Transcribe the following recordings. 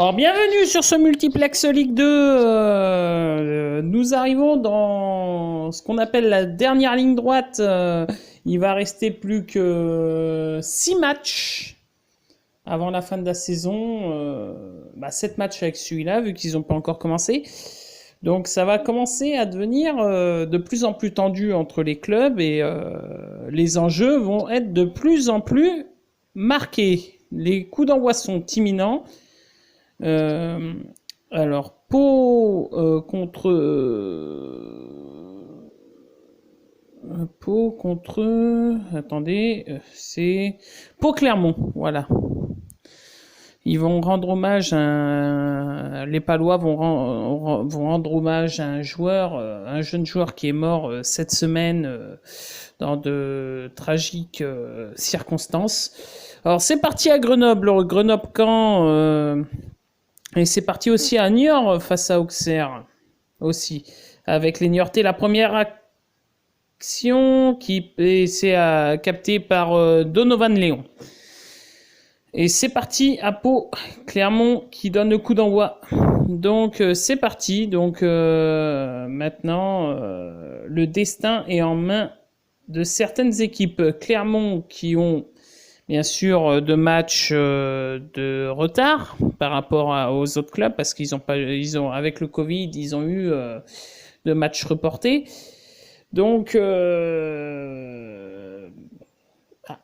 Alors, bienvenue sur ce multiplex Ligue 2. Nous arrivons dans ce qu'on appelle la dernière ligne droite. Il va rester plus que 6 matchs avant la fin de la saison. 7 matchs avec celui-là, vu qu'ils n'ont pas encore commencé. Donc ça va commencer à devenir de plus en plus tendu entre les clubs et les enjeux vont être de plus en plus marqués. Les coups d'envoi sont imminents. Alors, Pau contre... Attendez, c'est Pau Clermont, voilà. Ils vont rendre hommage les Palois vont rendre hommage à un jeune joueur qui est mort cette semaine dans de tragiques circonstances. Alors, c'est parti à Grenoble, Grenoble-Caen... Et c'est parti aussi à Niort face à Auxerre, aussi, avec les Niortais. La première action c'est captée par Donovan Léon. Et c'est parti à Pau, Clermont qui donne le coup d'envoi. Donc c'est parti. Donc maintenant, le destin est en main de certaines équipes. Clermont qui ont bien sûr, 2 matchs de retard par rapport aux autres clubs parce qu'ils ont avec le Covid, ils ont eu 2 matchs reportés. Donc,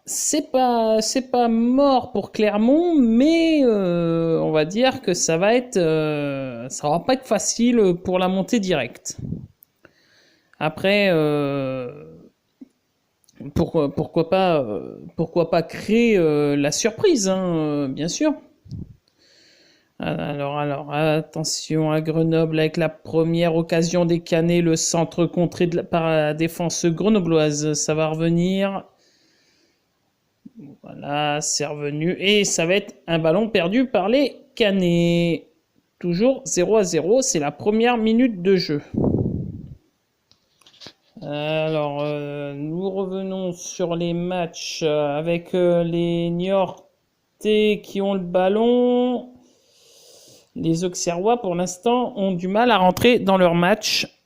c'est pas mort pour Clermont, mais on va dire que ça va pas être facile pour la montée directe. Après. Pourquoi pas créer la surprise, hein, bien sûr. Alors, attention à Grenoble avec la première occasion des Canets, le centre contré par la défense grenobloise. Ça va revenir. Voilà, c'est revenu. Et ça va être un ballon perdu par les Canets. Toujours 0-0, c'est la première minute de jeu. Alors, nous revenons sur les matchs avec les Niortais qui ont le ballon. Les Auxerrois, pour l'instant, ont du mal à rentrer dans leur match.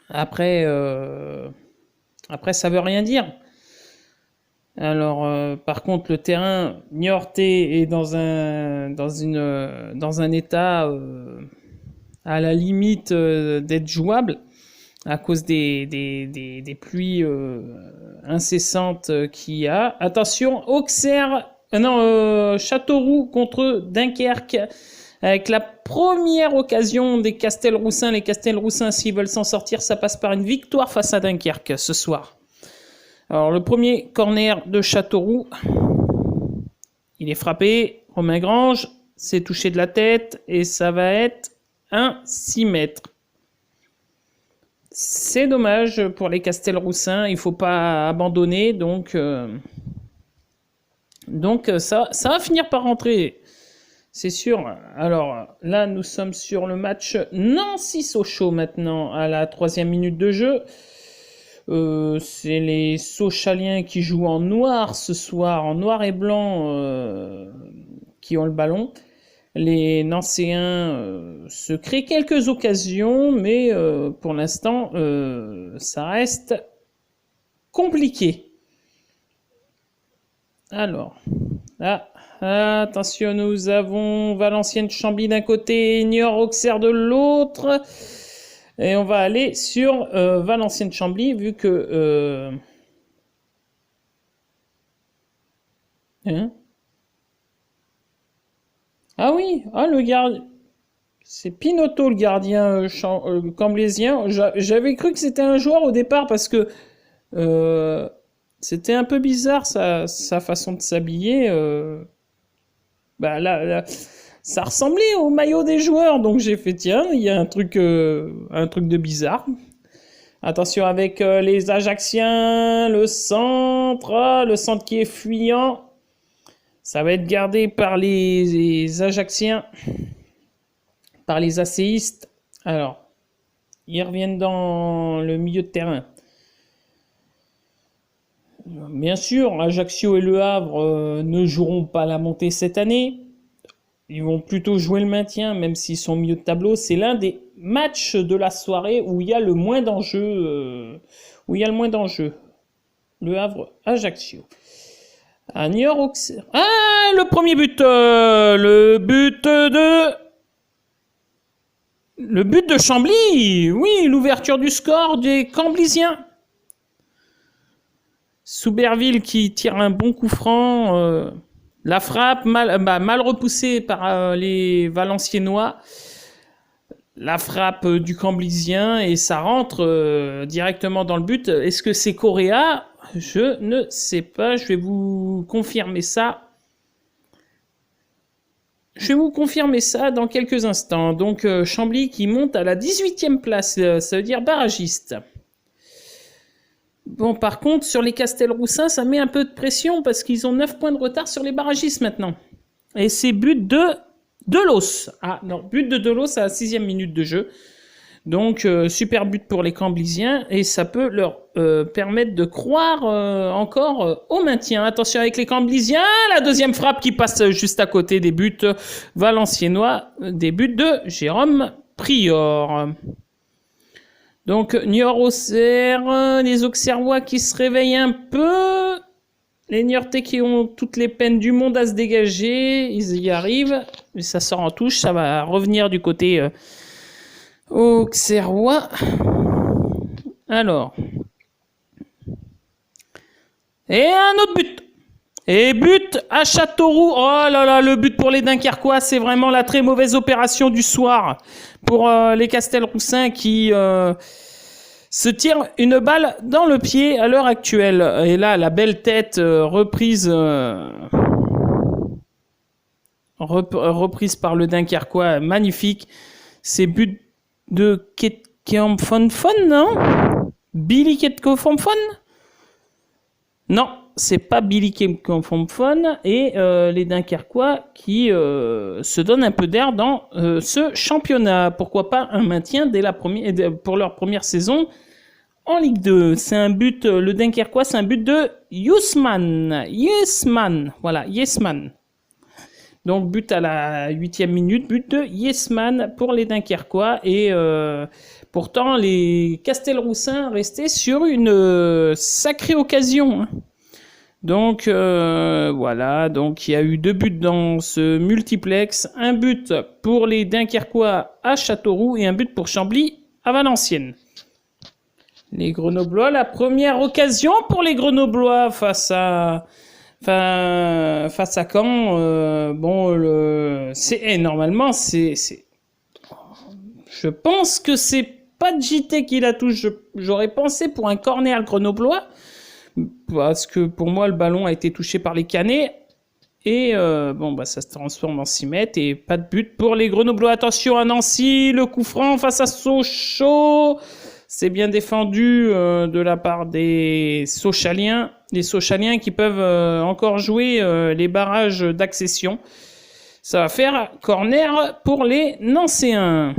Après, ça veut rien dire. Alors, par contre, le terrain Niortais est dans un état à la limite d'être jouable. À cause des pluies incessantes qu'il y a. Attention, Châteauroux contre Dunkerque, avec la première occasion des Castelroussins. Les Castelroussins, s'ils veulent s'en sortir, ça passe par une victoire face à Dunkerque ce soir. Alors, le premier corner de Châteauroux, il est frappé, Romain Grange, c'est touché de la tête, et ça va être un 6 mètres. C'est dommage pour les Castelroussins, il ne faut pas abandonner, donc ça va finir par rentrer, c'est sûr. Alors là, nous sommes sur le match Nancy-Sochaux maintenant, à la 3e minute de jeu. C'est les Sochaliens qui jouent en noir ce soir, en noir et blanc, qui ont le ballon. Les Nancéens se créent quelques occasions, mais pour l'instant, ça reste compliqué. Alors, attention, nous avons Valenciennes-Chambly d'un côté et Niort-Auxerre de l'autre. Et on va aller sur Valenciennes-Chambly, vu que... Ah oui, le gardien. C'est Pinotto le gardien camblésien. J'avais cru que c'était un joueur au départ parce que c'était un peu bizarre sa façon de s'habiller. Là, ça ressemblait au maillot des joueurs, donc j'ai fait tiens, il y a un truc de bizarre. Attention avec les Ajacciens, le centre qui est fuyant. Ça va être gardé par les Ajacciens, par les ACistes. Alors, ils reviennent dans le milieu de terrain. Bien sûr, Ajaccio et Le Havre ne joueront pas la montée cette année. ils vont plutôt jouer le maintien, même s'ils sont au milieu de tableau. C'est l'un des matchs de la soirée où il y a le moins d'enjeux. Le Havre Ajaccio. À Niort-Auxerre. Ah, le premier but. Le but de Chambly. Oui, l'ouverture du score des Camblisiens. Souberville qui tire un bon coup franc. La frappe mal repoussée par les Valenciennois. La frappe du Camblisien et ça rentre directement dans le but. Est-ce que c'est Correa? Je ne sais pas. Je vais vous confirmer ça. Dans quelques instants. Donc Chambly qui monte à la 18e place. Ça veut dire barragiste. Bon, par contre, sur les Castelroussins, ça met un peu de pression parce qu'ils ont 9 points de retard sur les barragistes maintenant. Et c'est but de Delos. Ah non, but de Delos à la 6e minute de jeu. Donc, super but pour les Camblisiens et ça peut leur permettre de croire encore au maintien. Attention avec les Camblisiens, la deuxième frappe qui passe juste à côté des buts valenciennois, des buts de Jérôme Prior. Donc, Niort-Auxerre, les Auxerrois qui se réveillent un peu. Les Niortais qui ont toutes les peines du monde à se dégager. Ils y arrivent. Mais ça sort en touche. Ça va revenir du côté Auxerrois. Alors. Et un autre but. Et but à Châteauroux. Oh là là, le but pour les Dunkerquois, c'est vraiment la très mauvaise opération du soir pour les Castelroussins qui se tirent une balle dans le pied à l'heure actuelle. Et là, la belle tête reprise par le Dunkerquois, magnifique. C'est but de Ketkamfonfon, non? Billy Ketkamfonfon? Non. C'est pas Billy Ketkamfonfon et les Dunkerquois qui se donnent un peu d'air dans ce championnat. Pourquoi pas un maintien pour leur première saison en Ligue 2. C'est un but, le Dunkerquois, c'est un but de Yusman. Voilà, Yesman. Donc but à la 8e minute, but de Yesman pour les Dunkerquois et pourtant les Castelroussins restaient sur une sacrée occasion. Hein. Donc voilà, donc il y a eu 2 buts dans ce multiplex, un but pour les Dunkerquois à Châteauroux et un but pour Chambly à Valenciennes. Les Grenoblois, la première occasion pour les Grenoblois face à Caen. Normalement je pense que c'est pas de JT qui la touche. J'aurais pensé pour un corner grenoblois. Parce que pour moi, le ballon a été touché par les Canets. Et ça se transforme en 6 mètres. Et pas de but pour les Grenoblois. Attention à Nancy, le coup franc face à Sochaux. C'est bien défendu de la part des Sochaliens. Les Sochaliens qui peuvent encore jouer les barrages d'accession. Ça va faire corner pour les Nancéens.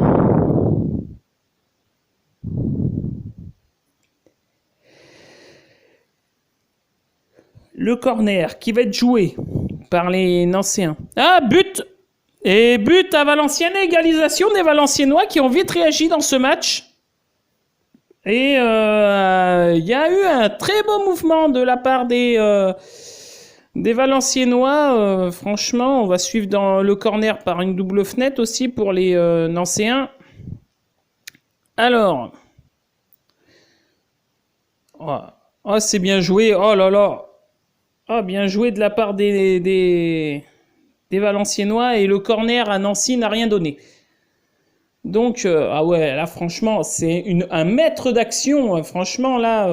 Le corner qui va être joué par les Nancéens. Ah, but! Et but à Valenciennes, égalisation des Valenciennois qui ont vite réagi dans ce match. Et il y a eu un très beau mouvement de la part des Valenciennois. Franchement, on va suivre dans le corner par une double fenêtre aussi pour les Nancéens. Alors. Oh, c'est bien joué. Oh là là. Ah, bien joué de la part des Valenciennois et le corner à Nancy n'a rien donné. Donc, là, franchement, c'est un mètre d'action. Franchement, là,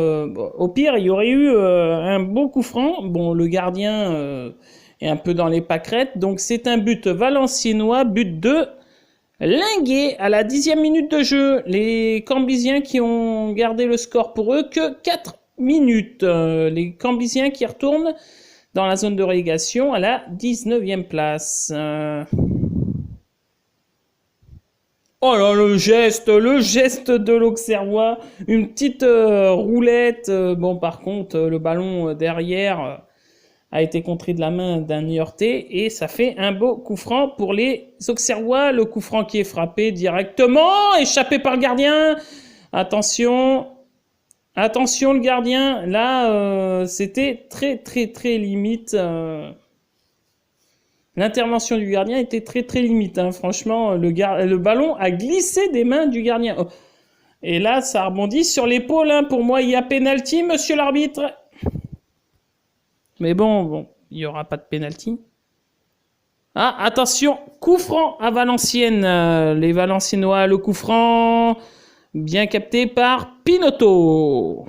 au pire, il y aurait eu un beau coup franc. Bon, le gardien est un peu dans les pâquerettes. Donc, c'est un but valenciennois, but de Linguet à la 10e minute de jeu. Les Camblisiens qui ont gardé le score pour eux que 4 minutes. Les Camblisiens qui retournent dans la zone de relégation à la 19e place. Oh là, le geste de l'Auxerrois. Une petite roulette. Bon, par contre, le ballon derrière a été contré de la main d'un Niortais et ça fait un beau coup franc pour les Auxerrois. Le coup franc qui est frappé directement, échappé par le gardien. Attention, attention le gardien. Là, c'était très limite. L'intervention du gardien était très limite. Hein. Franchement, le ballon a glissé des mains du gardien. Oh. Et là, ça rebondit sur l'épaule. Hein. Pour moi, il y a pénalty, monsieur l'arbitre. Mais bon, il n'y aura pas de pénalty. Ah, attention, coup franc à Valenciennes. Les Valenciennois, le coup franc, bien capté par Pinotto.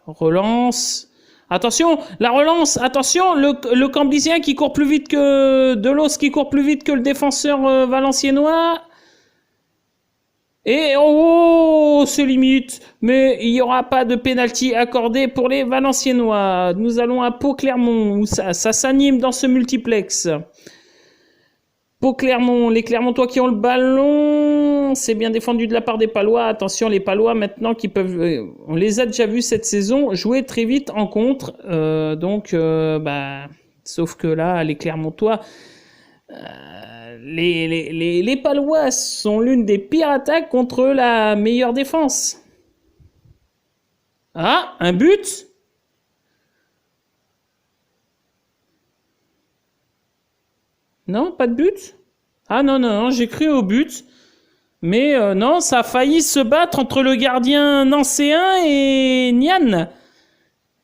Relance. Attention, la relance. Attention, le Camblisien qui court plus vite que Delos, qui court plus vite que le défenseur valenciennois. Et oh, c'est limite, mais il n'y aura pas de pénalty accordé pour les Valenciennois. Nous allons à Pau-Clermont, où ça s'anime dans ce multiplex. Pau-Clermont, les Clermontois qui ont le ballon, c'est bien défendu de la part des Palois. Attention, les Palois maintenant qui peuvent, on les a déjà vus cette saison jouer très vite en contre. Sauf que là, les Clermontois... Les Palois sont l'une des pires attaques contre la meilleure défense. Ah, un but? Non, pas de but? Ah non, j'ai cru au but. Mais non, ça a failli se battre entre le gardien nancéen et Nian.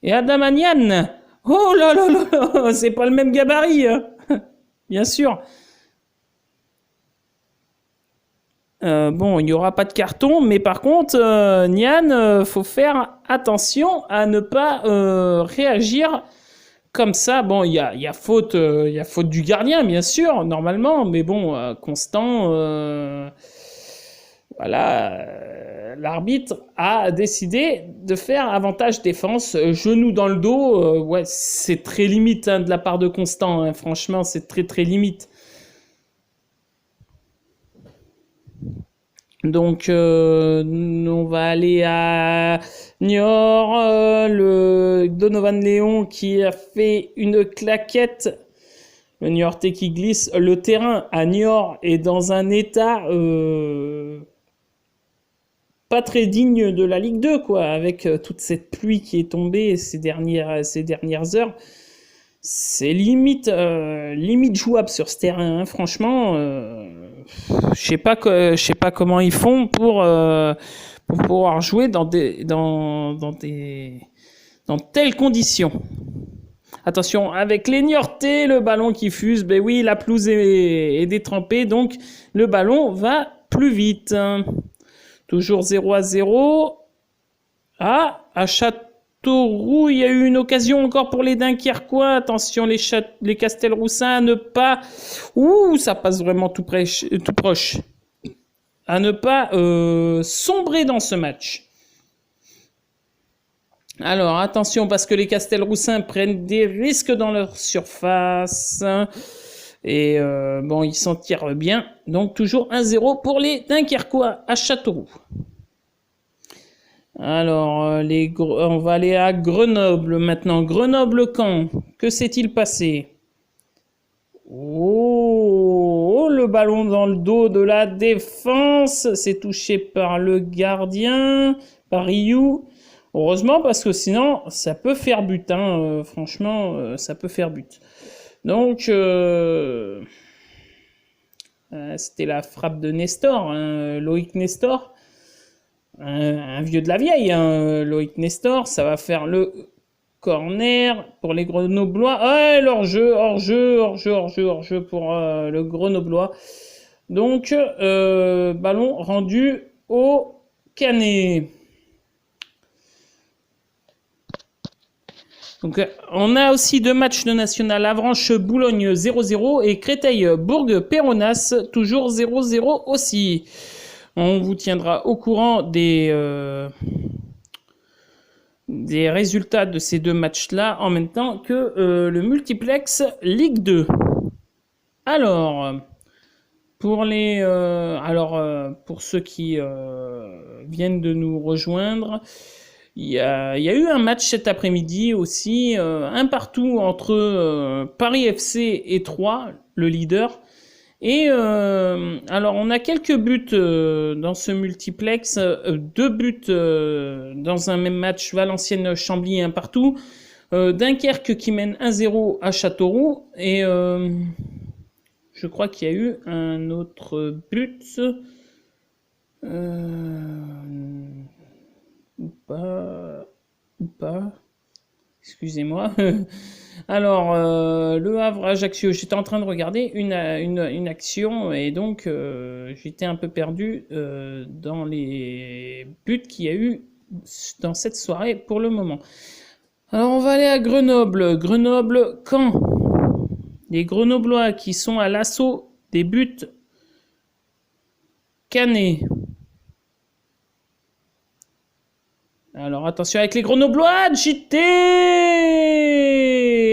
Et Adama Nian. Oh là, c'est pas le même gabarit. Hein. Bien sûr. Il n'y aura pas de carton, mais par contre, Nian, faut faire attention à ne pas réagir comme ça. Bon, il y a faute du gardien, bien sûr, normalement, mais bon, Constant, l'arbitre a décidé de faire avantage défense, genou dans le dos. Ouais, c'est très limite hein, de la part de Constant. Hein, franchement, c'est très limite. Donc, on va aller à Niort, le Donovan Léon qui a fait une claquette, le Niortais qui glisse. Le terrain à Niort est dans un état pas très digne de la Ligue 2, quoi, avec toute cette pluie qui est tombée ces dernières heures. C'est limite jouable sur ce terrain, hein. Franchement. Je sais pas comment ils font pour pouvoir jouer dans telles conditions. Attention, avec les Niortais, le ballon qui fuse, ben oui, la pelouse est détrempée, donc le ballon va plus vite. Toujours 0-0. Ah, à Châteauroux, il y a eu une occasion encore pour les Dunkerquois. Attention, les Castelroussins, à ne pas... Ouh, ça passe vraiment tout proche. À ne pas sombrer dans ce match. Alors, attention, parce que les Castelroussins prennent des risques dans leur surface. Et ils s'en tirent bien. Donc, toujours 1-0 pour les Dunkerquois à Châteauroux. Alors, on va aller à Grenoble maintenant. Grenoble-Caen, que s'est-il passé? Oh, le ballon dans le dos de la défense. C'est touché par le gardien, par Rioux. Heureusement, parce que sinon, ça peut faire but. Hein. Franchement, ça peut faire but. Donc, c'était la frappe de Nestor, hein, Loïc Nestor. Un vieux de la vieille, hein, Loïc Nestor. Ça va faire le corner pour les Grenoblois. Ah, hors-jeu pour le Grenoblois. Donc, ballon rendu au Canet. Donc, on a aussi deux matchs de national. Avranches-Boulogne 0-0 et Créteil-Bourg-Péronas toujours 0-0 aussi. On vous tiendra au courant des résultats de ces deux matchs-là en même temps que le multiplex Ligue 2. Alors, pour ceux qui viennent de nous rejoindre, il y a eu un match cet après-midi aussi, un partout entre Paris FC et Troyes, le leader. Et alors on a quelques buts dans ce multiplex, 2 buts dans un même match, Valenciennes-Chambly un partout, Dunkerque qui mène 1-0 à Châteauroux, et je crois qu'il y a eu un autre but, ou pas, excusez-moi. Alors, Le Havre-Ajaccio, j'étais en train de regarder une action, et donc j'étais un peu perdu dans les buts qu'il y a eu dans cette soirée pour le moment. Alors, on va aller à Grenoble. Grenoble-Caen. Les Grenoblois qui sont à l'assaut des buts cannés. Alors attention avec les Grenoblois, JT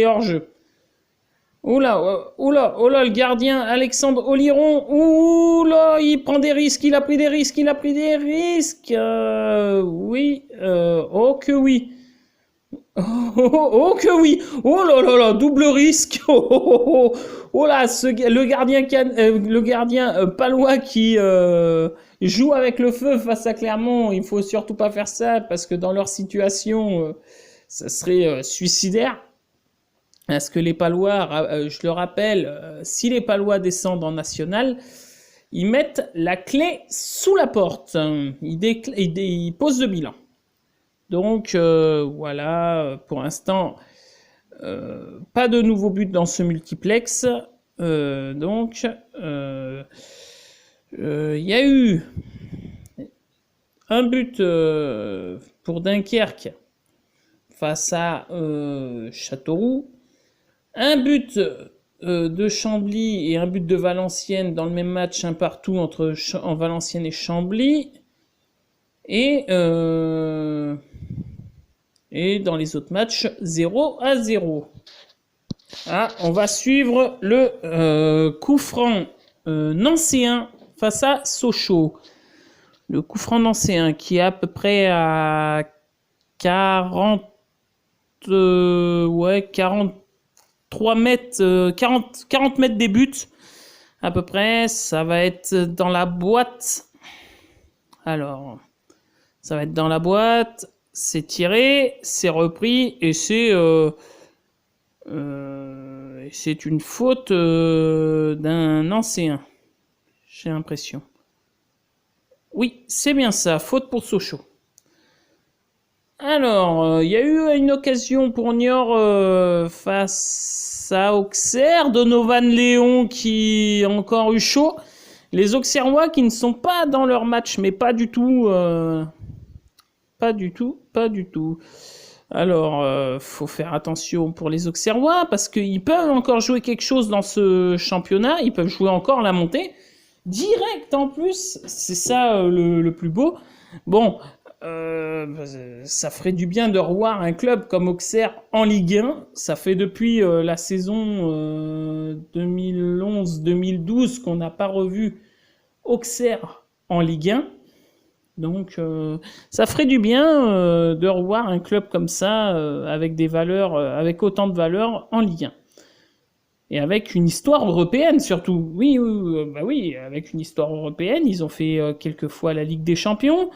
hors-jeu. Oula, le gardien Alexandre Oliron, oula, il prend des risques, il a pris des risques. Oui, oh que oui. Oh que oui. Oh là, double risque. Oh là, le gardien palois qui joue avec le feu face à Clermont. Il faut surtout pas faire ça parce que dans leur situation, ça serait suicidaire. Parce que les Palois, je le rappelle, si les Palois descendent en national, ils mettent la clé sous la porte. Ils posent le bilan. Donc voilà, pour l'instant, pas de nouveaux buts dans ce multiplex. Donc, il y a eu un but pour Dunkerque face à Châteauroux, un but de Chambly et un but de Valenciennes dans le même match, un partout entre Valenciennes et Chambly. Et dans les autres matchs, 0-0. Ah, on va suivre le coup franc nancéen face à Sochaux. Le coup franc nancéen qui est à peu près à 43 mètres, 40 mètres des buts. À peu près, ça va être dans la boîte. Alors, ça va être dans la boîte, c'est tiré, c'est repris, et c'est une faute d'un ancien, j'ai l'impression. Oui, c'est bien ça, faute pour Sochaux. Alors, il y a eu une occasion pour Niort face à Auxerre, Donovan Léon qui a encore eu chaud. Les Auxerrois qui ne sont pas dans leur match, mais pas du tout. Pas du tout. Alors, faut faire attention pour les Auxerrois parce qu'ils peuvent encore jouer quelque chose dans ce championnat. Ils peuvent jouer encore la montée direct en plus. C'est ça le plus beau. Bon, ça ferait du bien de revoir un club comme Auxerre en Ligue 1. Ça fait depuis la saison 2011-2012 qu'on n'a pas revu Auxerre en Ligue 1. Donc, ça ferait du bien de revoir un club comme ça, avec des valeurs, avec autant de valeurs en Ligue 1. Et avec une histoire européenne surtout. Oui, avec une histoire européenne, ils ont fait quelques fois la Ligue des Champions.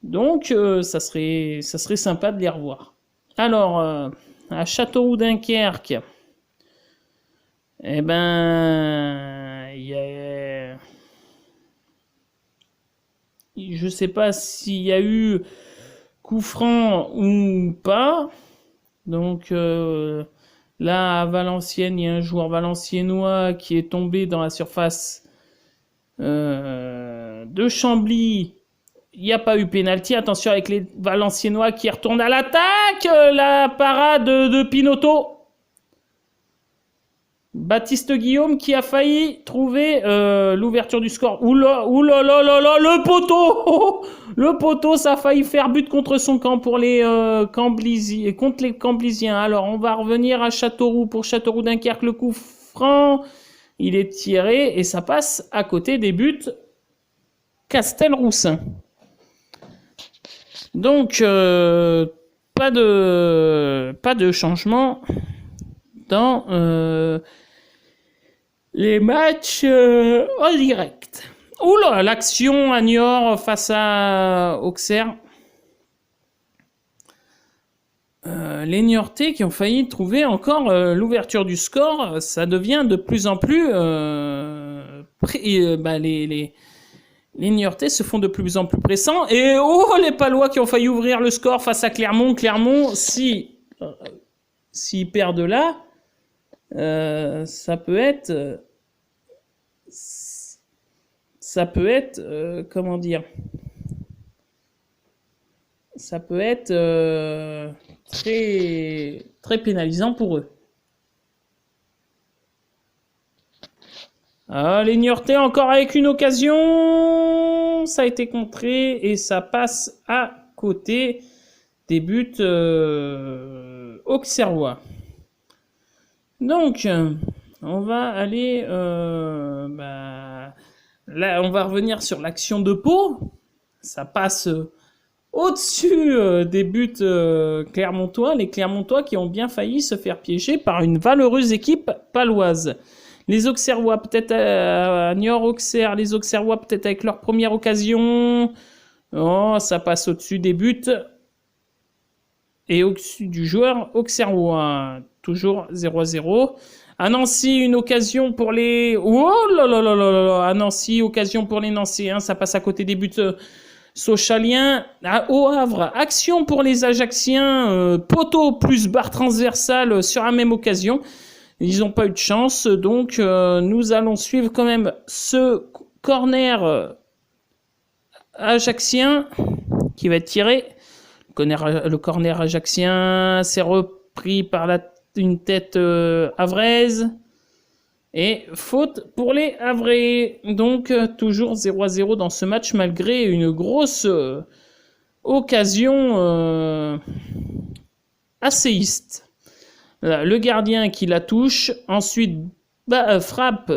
Donc, ça serait sympa de les revoir. Alors, à Châteauroux-Dunkerque, eh ben, il y a... Je sais pas s'il y a eu coup franc ou pas. Donc là, à Valenciennes, il y a un joueur valenciennois qui est tombé dans la surface de Chambly. Il n'y a pas eu pénalty. Attention avec les Valenciennois qui retournent à l'attaque. La parade de Pinotto. Baptiste Guillaume qui a failli trouver l'ouverture du score. Oula, le poteau. Le poteau, ça a failli faire but contre son camp pour les contre les Camblisiens. Alors, on va revenir à Châteauroux. Pour Châteauroux-Dunkerque, le coup franc, il est tiré et ça passe à côté des buts Castelroussin. Donc, pas de changement dans les matchs en direct. Oula, l'action à Niort face à Auxerre. Les Niortais qui ont failli trouver encore l'ouverture du score, ça devient de plus en plus... les Niortais se font de plus en plus pressants. Et oh, les Palois qui ont failli ouvrir le score face à Clermont. Clermont, s'ils perdent là, ça peut être... comment dire, ça peut être très, très pénalisant pour eux. Les Niortais encore avec une occasion, ça a été contré et ça passe à côté des buts auxerrois. Donc, on va aller... là, on va revenir sur l'action de Pau. Ça passe au-dessus des buts clermontois. Les Clermontois qui ont bien failli se faire piéger par une valeureuse équipe paloise. Les Auxerrois, peut-être à Niort-Auxerre. Les Auxerrois, peut-être avec leur première occasion. Oh, ça passe au-dessus des buts. Et au-dessus du joueur auxerrois. Toujours 0-0. À Nancy, une occasion pour les... Oh là là là là là. À Nancy, occasion pour les Nancéens. Ça passe à côté des buts sochaliens. Au Havre, action pour les Ajacciens. Poteau plus barre transversale sur la même occasion. Ils n'ont pas eu de chance. Donc, nous allons suivre quand même ce corner ajaccien qui va être tiré. Le corner ajaccien, c'est repris par une tête havraise. Et faute pour les Havrais. Donc, toujours 0-0 dans ce match, malgré une grosse occasion asséiste. Le gardien qui la touche. Ensuite, frappe,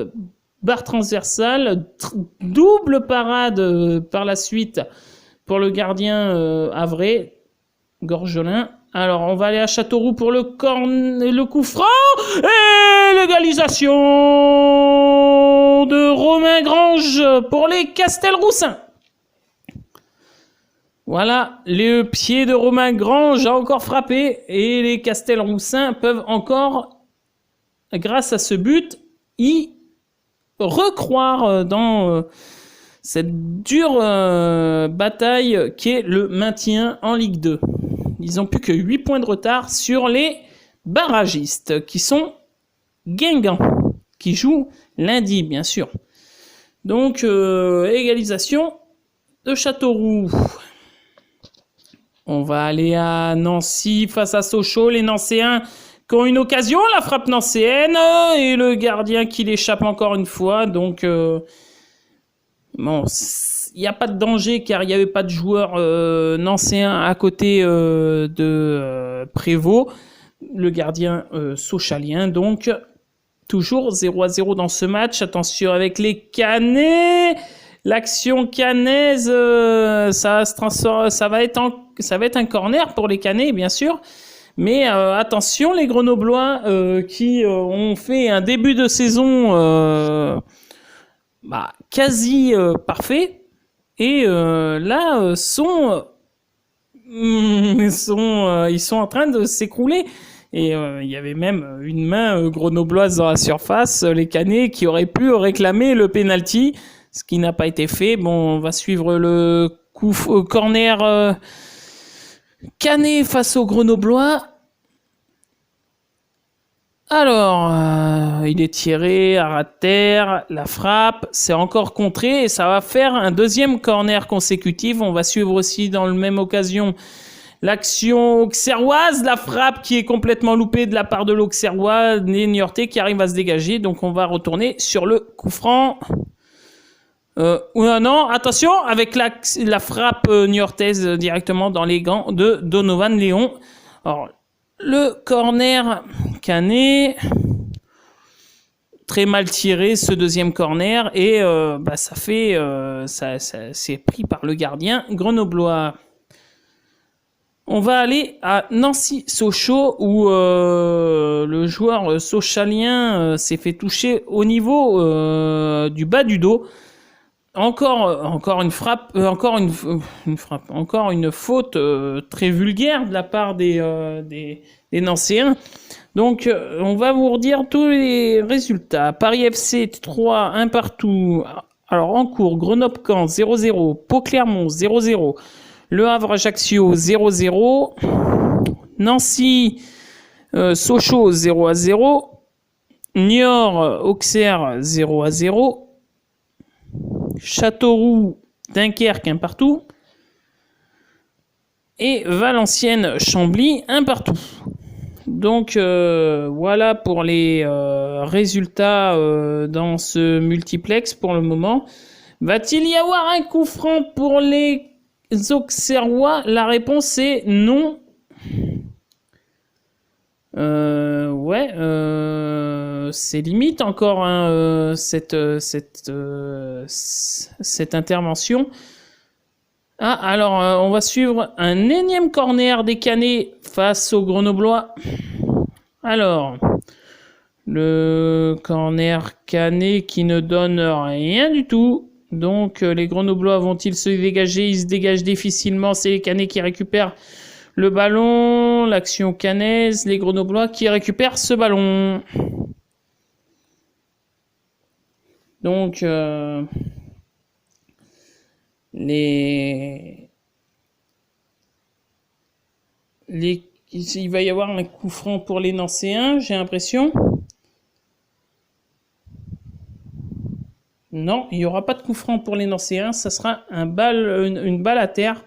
barre transversale. Double parade par la suite pour le gardien havrais. Gorgelin. Alors, on va aller à Châteauroux pour le coup franc. Et l'égalisation de Romain Grange pour les Castelroussins. Voilà, le pied de Romain Grange a encore frappé. Et les Castelroussins peuvent encore, grâce à ce but, y recroire dans cette dure bataille qui est le maintien en Ligue 2. Ils n'ont plus que 8 points de retard sur les barragistes, qui sont Guingamp, qui jouent lundi, bien sûr. Donc, égalisation de Châteauroux. On va aller à Nancy face à Sochaux. Les Nancéens qui ont une occasion, la frappe nancéenne, et le gardien qui l'échappe encore une fois. Donc, bon... Il n'y a pas de danger car il n'y avait pas de joueur nancéen à côté de Prévost, le gardien sochalien. Donc, toujours 0-0 dans ce match. Attention avec les Canets. L'action canaise, ça va être un corner pour les Canets, bien sûr. Mais attention, les Grenoblois qui ont fait un début de saison quasi parfait. Et là, ils sont en train de s'écrouler. Et il y avait même une main grenobloise dans la surface, les Canets, qui auraient pu réclamer le penalty, ce qui n'a pas été fait. Bon, on va suivre le corner Canet face aux Grenoblois. Alors, il est tiré à ras de terre, la frappe, c'est encore contré et ça va faire un deuxième corner consécutif. On va suivre aussi dans la même occasion l'action auxerroise, la frappe qui est complètement loupée de la part de l'auxerrois, Niortais qui arrive à se dégager. Donc on va retourner sur le coup franc. Non, attention, avec la frappe niortaise directement dans les gants de Donovan Léon. Alors, le corner Canet, très mal tiré ce deuxième corner et ça c'est pris par le gardien grenoblois. On va aller à Nancy-Sochaux où le joueur sochalien s'est fait toucher au niveau du bas du dos. Encore une frappe, encore une faute très vulgaire de la part des Nancéens. Donc, on va vous redire tous les résultats. Paris FC 3, 1 partout. Alors, en cours, Grenoble-Caen 0-0, Pau-Clermont 0-0, Le Havre-Ajaccio 0-0, Nancy Sochaux 0-0, Niort-Auxerre 0-0, Châteauroux, Dunkerque, un partout. Et Valenciennes-Chambly, un partout. Donc voilà pour les résultats dans ce multiplex pour le moment. Va-t-il y avoir un coup franc pour les Auxerrois? La réponse est non. C'est limite encore hein, cette intervention. Ah, alors on va suivre un énième corner des Canets face aux Grenoblois. Alors, le corner Canet qui ne donne rien du tout. Donc, les Grenoblois vont-ils se dégager? Ils se dégagent difficilement. C'est les Canets qui récupèrent le ballon. L'action canaise. Les Grenoblois qui récupèrent ce ballon. Donc, il va y avoir un coup franc pour les Nancéens, j'ai l'impression. Non, il n'y aura pas de coup franc pour les Nancéens. Ça sera une balle à terre.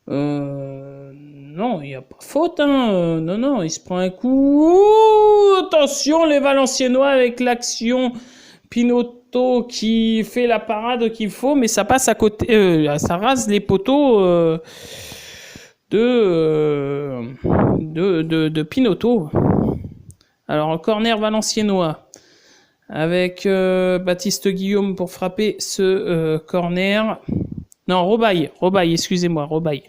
Non, il n'y a pas faute. Hein. Non, il se prend un coup. Ouh, attention, les Valenciennois avec l'action Pinotto qui fait la parade qu'il faut, mais ça passe à côté. Ça rase les poteaux de Pinotto. Alors, corner valenciennois avec Baptiste Guillaume pour frapper ce corner. Non, Robaille, excusez-moi, Robaille.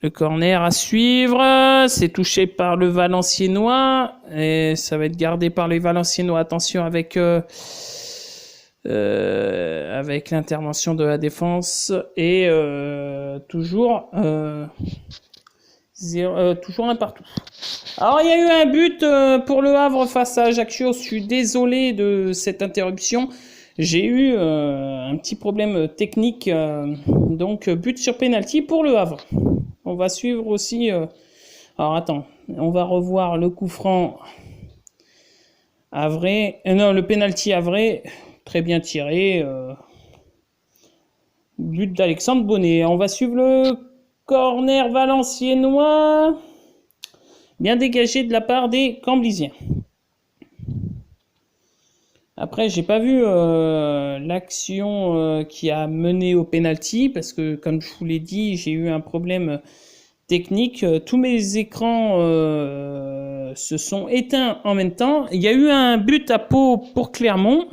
Le corner à suivre, c'est touché par le Valenciennois et ça va être gardé par les Valenciennois. Attention avec l'intervention de la défense et toujours un partout. Alors il y a eu un but pour le Havre face à Ajaccio. Je suis désolé de cette interruption. J'ai eu un petit problème technique, donc but sur penalty pour le Havre. On va suivre aussi. Alors attends, on va revoir le coup franc Havrais. Non, le penalty Havrais, très bien tiré. But d'Alexandre Bonnet. On va suivre le corner valenciennois, bien dégagé de la part des Camblisiens. Après, j'ai pas vu l'action qui a mené au penalty parce que, comme je vous l'ai dit, j'ai eu un problème technique. Tous mes écrans se sont éteints en même temps. Il y a eu un but à Pau pour Clermont.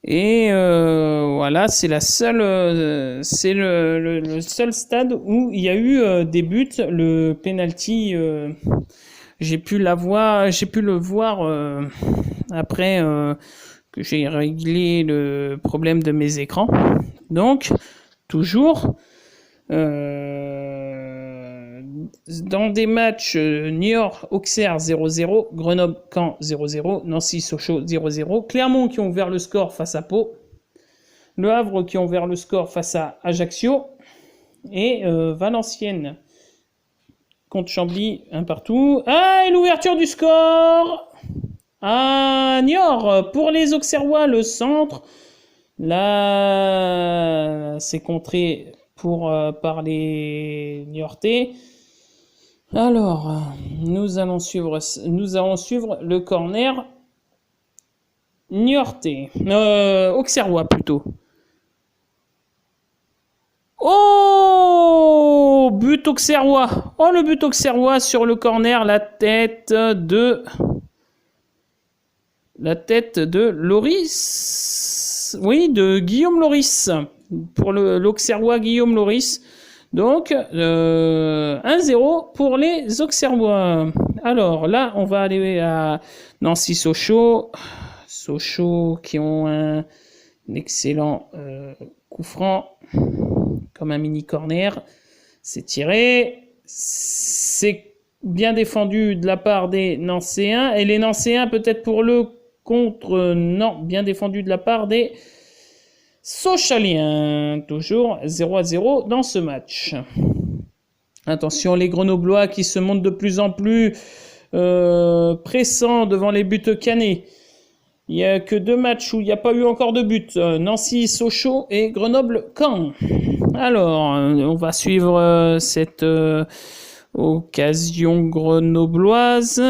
Et voilà, c'est la seule, c'est le seul stade où il y a eu des buts. Le penalty, j'ai pu le voir après que j'ai réglé le problème de mes écrans. Donc, toujours dans des matchs Niort-Auxerre 0-0, Grenoble-Caen 0-0, Nancy-Sochaux 0-0, Clermont qui ont ouvert le score face à Pau, Le Havre qui ont ouvert le score face à Ajaccio et Valenciennes contre Chambly, un partout. Ah, et l'ouverture du score à Niort pour les Auxerrois, le centre. Là, c'est contré par les Niortais. Alors, nous allons suivre le corner Niortais. Auxerrois plutôt. Oh, but auxerrois. Oh, le but auxerrois sur le corner, la tête de Loris. Oui, de Guillaume Loris. Pour l'auxerrois Guillaume Loris. Donc, 1-0 pour les Auxerrois. Alors là, on va aller à Nancy-Sochaux. Sochaux qui ont un excellent coup franc, comme un mini corner. C'est tiré. C'est bien défendu de la part des Nancéens. Et les Nancéens, peut-être pour le contre, non, bien défendu de la part des Sochaliens. Toujours 0-0 dans ce match. Attention, les Grenoblois qui se montrent de plus en plus pressants devant les buts cannés. Il n'y a que 2 matchs où il n'y a pas eu encore de but. Nancy, Sochaux et Grenoble-Caen. Alors, on va suivre cette occasion grenobloise.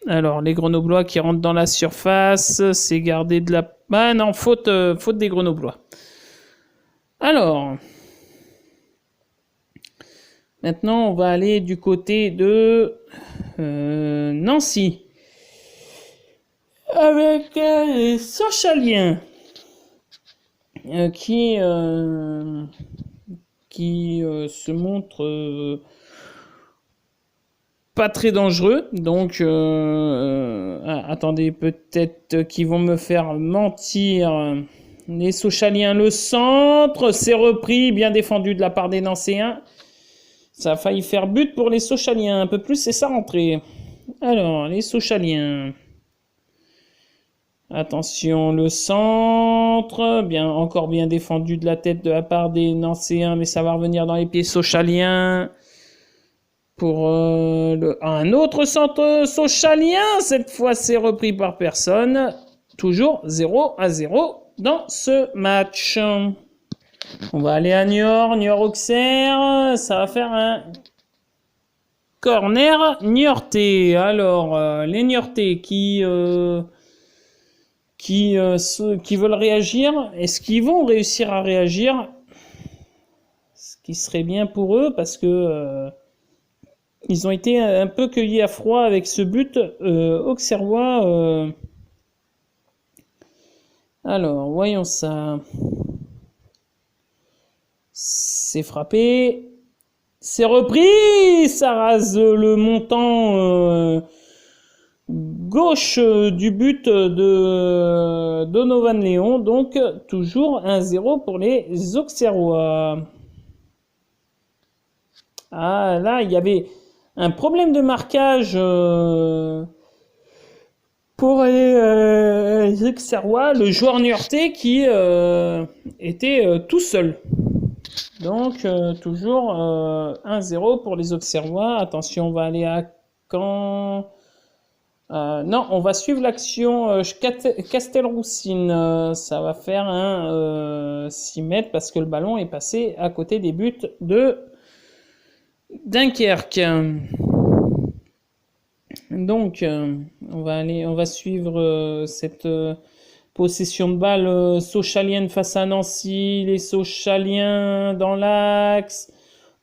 Alors, les Grenoblois qui rentrent dans la surface, c'est gardé de la... Ah non, faute des Grenoblois. Alors, maintenant, on va aller du côté de Nancy. Avec les Sochaliens qui se montrent pas très dangereux. Donc, attendez, peut-être qu'ils vont me faire mentir. Les Sochaliens, le centre, c'est repris, bien défendu de la part des Nancéens. Ça a failli faire but pour les Sochaliens. Un peu plus, c'est ça rentrée. Alors, les Sochaliens. Attention, le centre, encore bien défendu de la tête de la part des Nancéens, mais ça va revenir dans les pieds Sochaliens. Pour un autre centre Sochalien, cette fois c'est repris par personne. Toujours 0-0 dans ce match. On va aller à Niort, Niort-Auxerre, ça va faire un corner niortais. Alors, les niortais qui veulent réagir, est-ce qu'ils vont réussir à réagir? Ce qui serait bien pour eux, parce que ils ont été un peu cueillis à froid avec ce but auxerrois. Alors, voyons ça. C'est frappé. C'est repris. Ça rase le montant gauche du but de Donovan Léon. Donc, toujours 1-0 pour les Auxerrois. Ah, là, il y avait un problème de marquage pour les Auxerrois, le joueur niortais qui était tout seul. Donc, toujours 1-0 pour les Auxerrois. Attention, on va aller à Caen. Non, on va suivre l'action Castelroussine. Ça va faire un 6 mètres parce que le ballon est passé à côté des buts de Dunkerque. Donc, on va suivre cette possession de balle sochalienne face à Nancy. Les Sochaliens dans l'axe.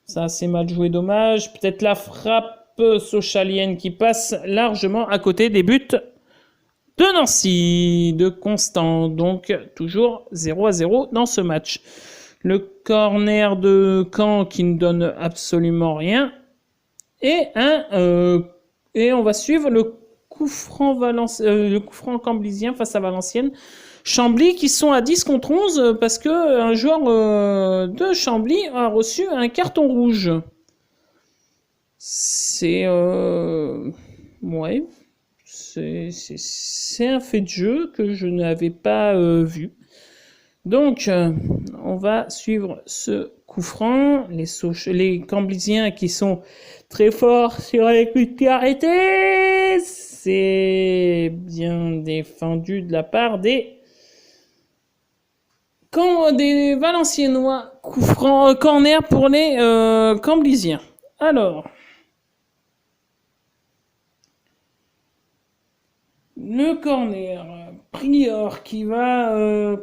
Ça, c'est mal joué, dommage. Peut-être la frappe sochalienne qui passe largement à côté des buts de Nancy, de Constant. Donc, toujours 0-0 dans ce match. Le corner de Caen qui ne donne absolument rien. Et on va suivre le coup franc camblisien face à Valenciennes. Chambly qui sont à 10 contre 11 parce que un joueur de Chambly a reçu un carton rouge. C'est ouais, c'est un fait de jeu que je n'avais pas vu. Donc, on va suivre ce coup franc. Les Camblisiens qui sont très forts sur les coups de pied arrêtés. C'est bien défendu de la part des Valenciennois. Coup franc, corner pour les Camblisiens. Alors, le corner, Prior qui va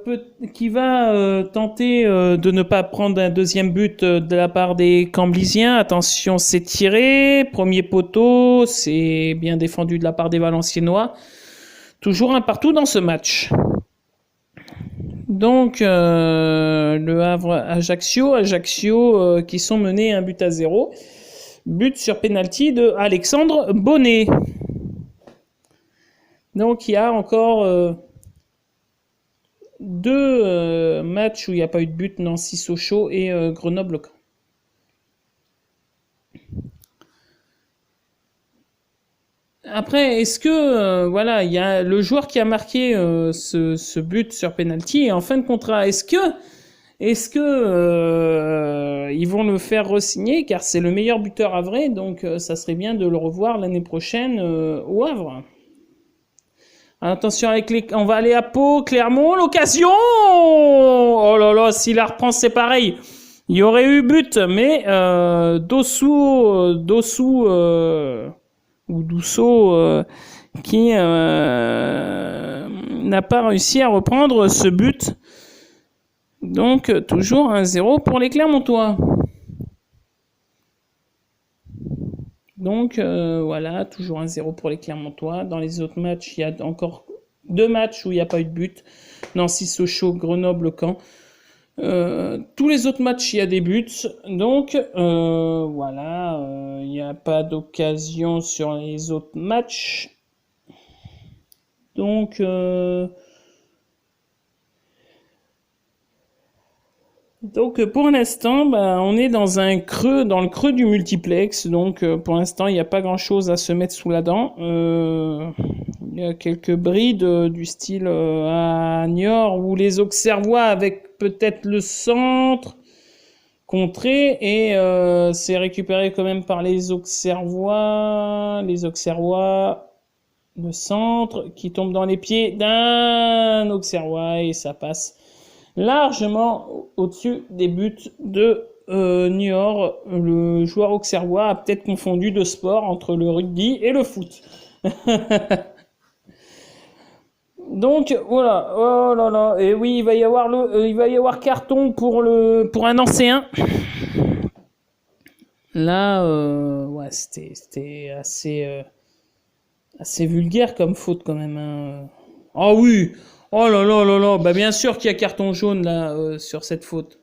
tenter de ne pas prendre un deuxième but de la part des Camblisiens. Attention, c'est tiré. Premier poteau, c'est bien défendu de la part des Valenciennois. Toujours un partout dans ce match. Donc, le Havre-Ajaccio. Ajaccio qui sont menés 1-0. But sur penalty de Alexandre Bonnet. Donc, il y a encore 2 matchs où il n'y a pas eu de but, Nancy-Sochaux et Grenoble-Caen. Après, est-ce que voilà, il y a le joueur qui a marqué ce but sur penalty est en fin de contrat. Est-ce que ils vont le faire re-signer car c'est le meilleur buteur havrais, donc ça serait bien de le revoir l'année prochaine au Havre. Attention avec on va aller à Pau, Clermont, l'occasion. Oh là là, s'il la reprend, c'est pareil. Il y aurait eu but, mais Dossou ou Douceau qui n'a pas réussi à reprendre ce but. Donc, toujours 1-0 pour les Clermontois. Donc, voilà, toujours 1-0 pour les Clermontois. Dans les autres matchs, il y a encore 2 matchs où il n'y a pas eu de but. Nancy-Sochaux, Grenoble-Caen. Tous les autres matchs, il y a des buts. Donc, voilà, il n'y a pas d'occasion sur les autres matchs. Donc, pour l'instant, on est dans le creux du multiplex. Donc pour l'instant, il n'y a pas grand-chose à se mettre sous la dent. Il y a quelques brides du style à Niort où les Auxerrois avec peut-être le centre contré et c'est récupéré quand même par les Auxerrois. Les Auxerrois, le centre qui tombe dans les pieds d'un Auxerrois et ça passe largement au-dessus des buts de Niort. Le joueur auxerrois a peut-être confondu de sport entre le rugby et le foot. Donc voilà, oh là là, et oui, il va y avoir carton pour un ancien. Là, ouais, c'était assez vulgaire comme faute quand même. Hein. Ah oui. Oh là là là là, bah bien sûr qu'il y a carton jaune là sur cette faute.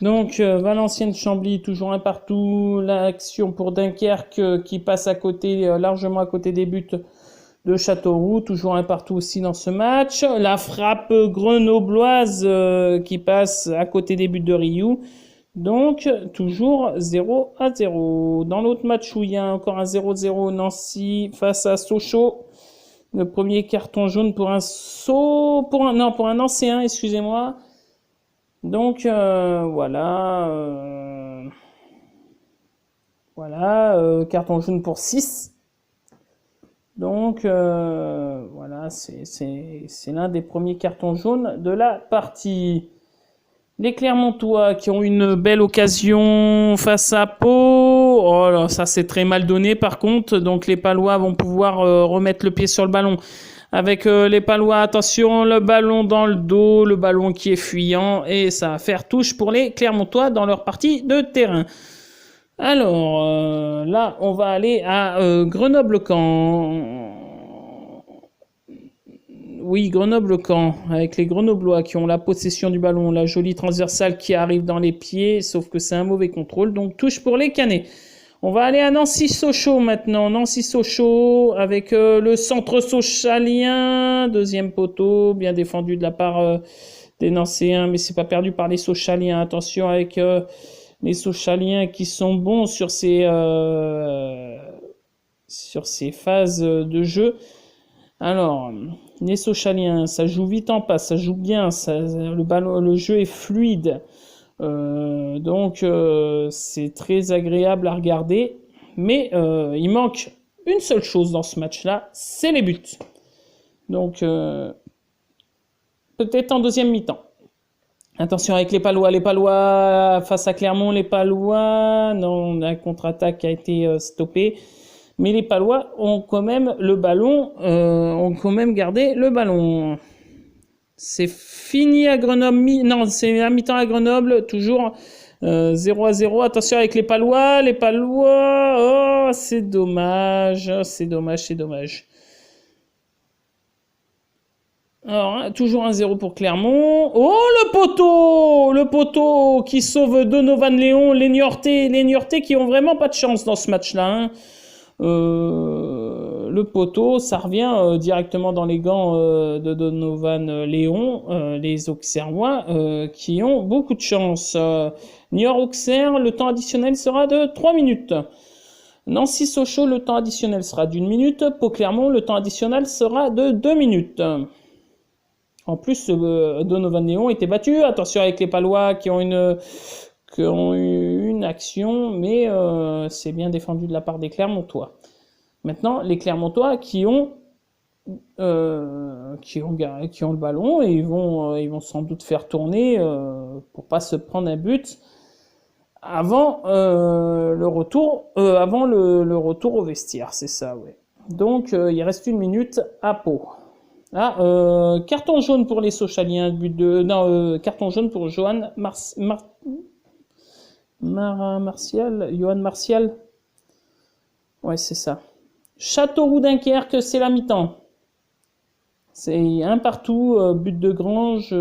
Donc Valenciennes-Chambly, toujours un partout. L'action pour Dunkerque qui passe à côté, largement à côté des buts de Châteauroux, toujours un partout aussi dans ce match. La frappe grenobloise qui passe à côté des buts de Rioux. Donc, toujours 0-0. Dans l'autre match où il y a encore un 0-0, Nancy face à Sochaux. Le premier carton jaune pour un pour un ancien, excusez-moi. Donc, voilà. Carton jaune pour 6. Donc, voilà, c'est l'un des premiers cartons jaunes de la partie. Les Clermontois qui ont une belle occasion face à Pau. Oh là, ça c'est très mal donné par contre. Donc les Palois vont pouvoir remettre le pied sur le ballon. Avec les Palois, attention, le ballon dans le dos, le ballon qui est fuyant. Et ça va faire touche pour les Clermontois dans leur partie de terrain. Alors, là, on va aller à Grenoble-Caen. Oui, Grenoble-Caen, avec les Grenoblois qui ont la possession du ballon, la jolie transversale qui arrive dans les pieds, sauf que c'est un mauvais contrôle, donc touche pour les Canets. On va aller à Nancy-Sochaux maintenant. Nancy-Sochaux avec le centre sochalien, deuxième poteau, bien défendu de la part des Nancéens, mais c'est pas perdu par les Sochaliens. Attention avec les Sochaliens qui sont bons sur ces phases de jeu. Alors, les Sochaliens, ça joue vite en passe, ça joue bien, le jeu est fluide. Donc, c'est très agréable à regarder. Mais il manque une seule chose dans ce match-là, c'est les buts. Donc, peut-être en deuxième mi-temps. Attention avec les Palois face à Clermont, les Palois. Non, un contre-attaque qui a été stoppé. Mais les Palois ont quand même le ballon, ont quand même gardé le ballon. C'est fini à Grenoble, c'est la mi-temps à Grenoble, toujours 0-0. Attention avec les Palois. Les Palois. Oh, c'est dommage. C'est dommage, c'est dommage. Alors, toujours 1-0 pour Clermont. Oh, le poteau! Le poteau qui sauve Donovan Léon, les Niortais qui ont vraiment pas de chance dans ce match-là. Hein. Le poteau, ça revient directement dans les gants de Donovan Léon, les Auxerrois, qui ont beaucoup de chance. Niort-Auxerre, le temps additionnel sera de 3 minutes. Nancy-Sochaux, le temps additionnel sera d'1 minute. Pau-Clermont, le temps additionnel sera de 2 minutes. En plus, Donovan Léon était battu. Attention avec les Palois qui ont eu une action, mais c'est bien défendu de la part des Clermontois. Maintenant, les Clermontois qui ont le ballon et ils vont sans doute faire tourner pour pas se prendre un but avant le retour au vestiaire, c'est ça, ouais. Donc il reste 1 minute à Pau. Carton jaune pour les Sochaliens, carton jaune pour Johan Johan Martial. Ouais, c'est ça. Châteauroux-Dunkerque, c'est la mi-temps. C'est un partout, but de Grange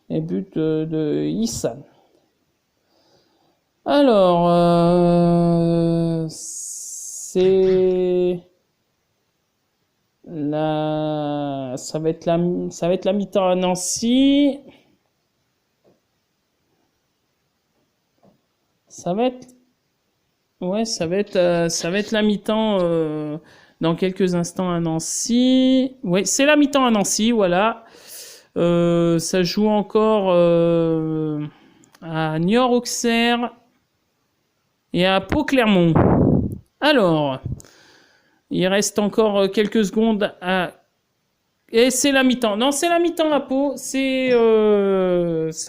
et but de Issan. Alors, ça va être la mi-temps à Nancy. Ça va être la mi-temps dans quelques instants à Nancy. Oui, c'est la mi-temps à Nancy, voilà. Ça joue encore à Niort-Auxerre et à Pau-Clermont. Alors, il reste encore quelques secondes et c'est la mi-temps. Non, c'est la mi-temps à Pau. Ça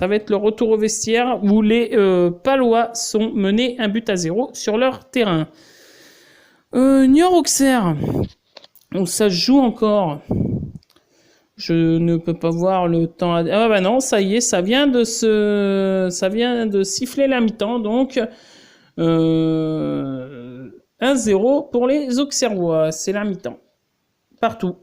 va être le retour au vestiaire où les Palois sont menés 1-0 sur leur terrain. Niort-Auxerre, où ça se joue encore. Je ne peux pas voir le temps. Ah bah non, ça y est, ça vient de siffler la mi-temps, donc 1-0 pour les Auxerrois. C'est la mi-temps. Partout.